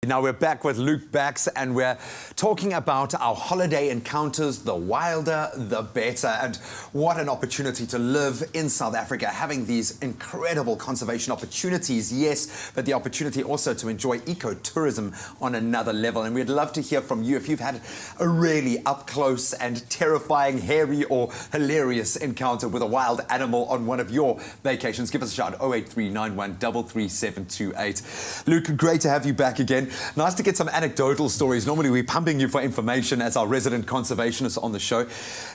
Now we're back with Luke Bax and we're talking about our holiday encounters, the wilder, the better, and what an opportunity to live in South Africa, having these incredible conservation opportunities, yes, but the opportunity also to enjoy ecotourism on another level. And we'd love to hear from you if you've had a really up close and terrifying, hairy or hilarious encounter with a wild animal on one of your vacations. Give us a shout, 08391 33728. Luke, great to have you back again. Nice to get some anecdotal stories. Normally we're pumping you for information as our resident conservationist on the show.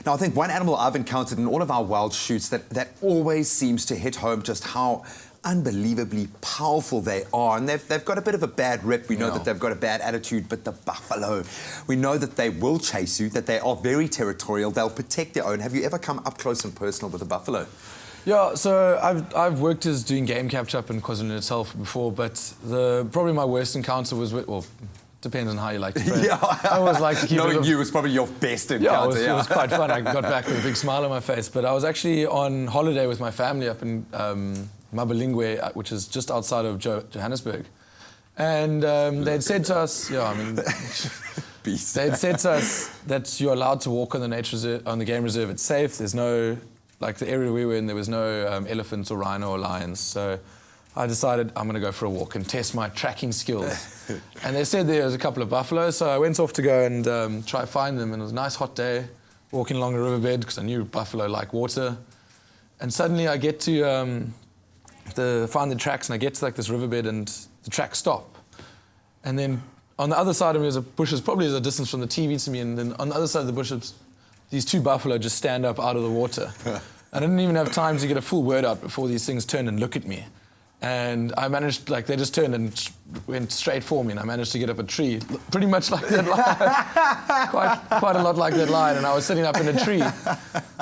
Now I think one animal I've encountered in all of our wild shoots that always seems to hit home just how unbelievably powerful they are. And they've got a bit of a bad rep. We know that they've got a bad attitude, but the buffalo, we know that they will chase you, that they are very territorial, they'll protect their own. Have you ever come up close and personal with a buffalo? Yeah, so I've worked as doing game capture up in KwaZulu-Natal before, but probably my worst encounter was with, well, depends on how you like to phrase it. Yeah. I always like to keep Knowing you was probably your best encounter. It was quite fun. I got back with a big smile on my face. But I was actually on holiday with my family up in Mabalingwe, which is just outside of Johannesburg. And they'd said to us, Beast. They'd said to us that you're allowed to walk on the on the game reserve. It's safe. There's no, like the area we were in, there was no elephants or rhino or lions. So I decided I'm going to go for a walk and test my tracking skills. And they said there was a couple of buffaloes, so I went off to go and try to find them. And it was a nice hot day, walking along a riverbed because I knew buffalo like water. And suddenly I get to find the tracks, and I get to like this riverbed, and the tracks stop. And then on the other side of me is a bushes, probably the distance from the TV to me. And then on the other side of the bushes, these two buffalo just stand up out of the water. I didn't even have time to get a full word out before these things turned and look at me. And I managed, like, they just turned and went straight for me, and I managed to get up a tree, pretty much like that lion, quite a lot like that lion. And I was sitting up in a tree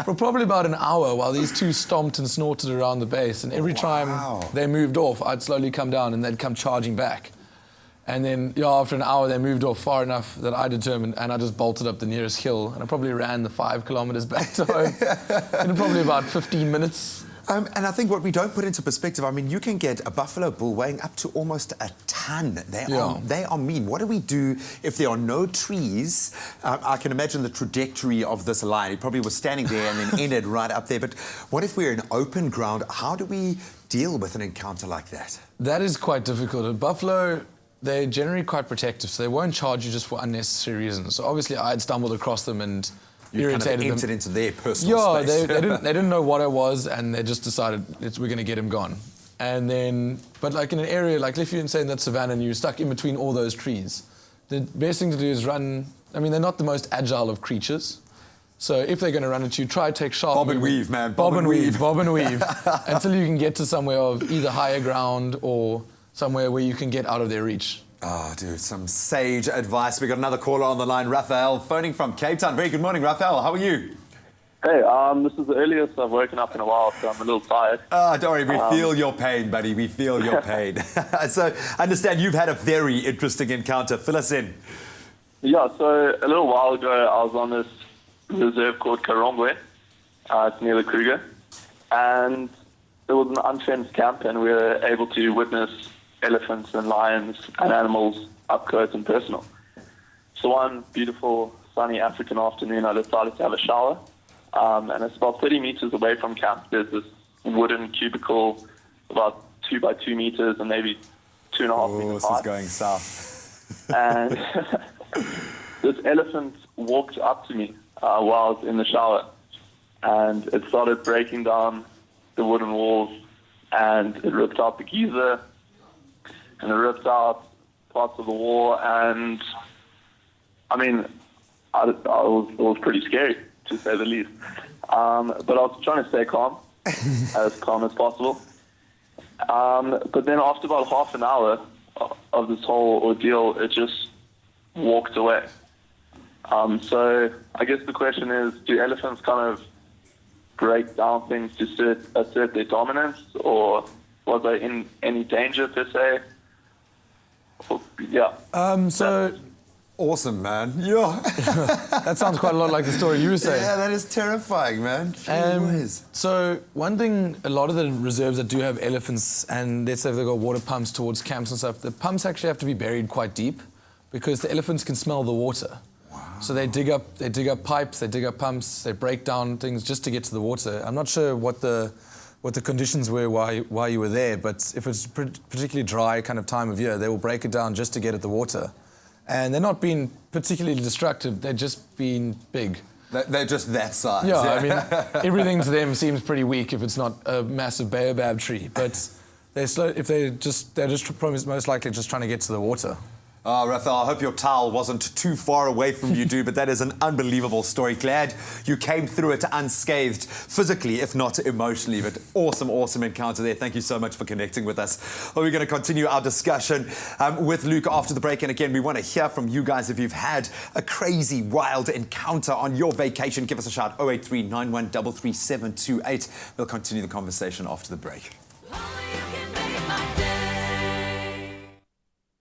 for probably about an hour while these two stomped and snorted around the base. And every time they moved off, I'd slowly come down and they'd come charging back. And then, after an hour, they moved off far enough that I determined, and I just bolted up the nearest hill, and I probably ran the 5 kilometers back to home in probably about 15 minutes. And I think what we don't put into perspective, I mean, you can get a buffalo bull weighing up to almost a ton. They are mean. What do we do if there are no trees? I can imagine the trajectory of this lion. He probably was standing there and then ended right up there. But what if we're in open ground? How do we deal with an encounter like that? That is quite difficult. A buffalo, they're generally quite protective, so they won't charge you just for unnecessary reasons. So obviously I had stumbled across them and irritated them. You entered into their personal space. Yeah, they didn't know what I was, and they just decided we're going to get him gone. And then, but like in an area, like if you're in that savannah and you're stuck in between all those trees, the best thing to do is run. I mean, they're not the most agile of creatures. So if they're going to run at you, try to take sharp Bob and weave, man. Bob and weave until you can get to somewhere of either higher ground or somewhere where you can get out of their reach. Oh, dude, some sage advice. We got another caller on the line, Raphael, phoning from Cape Town. Very good morning, Raphael. How are you? Hey, this is the earliest I've woken up in a while, so I'm a little tired. Don't worry, we feel your pain, buddy. We feel your pain. So, I understand you've had a very interesting encounter. Fill us in. Yeah, so a little while ago, I was on this reserve called Karongwe. It's near the Kruger. And it was an unfenced camp, and we were able to witness elephants and lions and animals up close and personal. So one beautiful sunny African afternoon, I decided to have a shower. And it's about 30 meters away from camp. There's this wooden cubicle about 2 by 2 meters and maybe 2.5 meters high. This is going south. And this elephant walked up to me while I was in the shower, and it started breaking down the wooden walls, and it ripped out the geyser, and it ripped out parts of the wall, and I mean, it was pretty scary, to say the least. But I was trying to stay calm, as calm as possible. But then after about half an hour of this whole ordeal, it just walked away. So I guess the question is, do elephants kind of break down things to assert their dominance, or was I in any danger per se? Yeah. So Awesome, man. Yeah. That sounds quite a lot like the story you were saying. Yeah, that is terrifying, man. So one thing, a lot of the reserves that do have elephants, and let's say if they've got water pumps towards camps and stuff, the pumps actually have to be buried quite deep because the elephants can smell the water. Wow. So they dig up pipes, they dig up pumps, they break down things just to get to the water. I'm not sure what the conditions were why you were there, but if it's particularly dry kind of time of year, they will break it down just to get at the water. And they're not being particularly destructive, they're just being big. They're just that size. Yeah, I mean, everything to them seems pretty weak if it's not a massive baobab tree. But they're just probably most likely just trying to get to the water. Oh, Raphael, I hope your towel wasn't too far away from you, dude, but that is an unbelievable story. Glad you came through it unscathed, physically, if not emotionally, but awesome encounter there. Thank you so much for connecting with us. Well, we're going to continue our discussion with Luke after the break, and again, we want to hear from you guys. If you've had a crazy, wild encounter on your vacation, give us a shout, 083 9133 728. We'll continue the conversation after the break.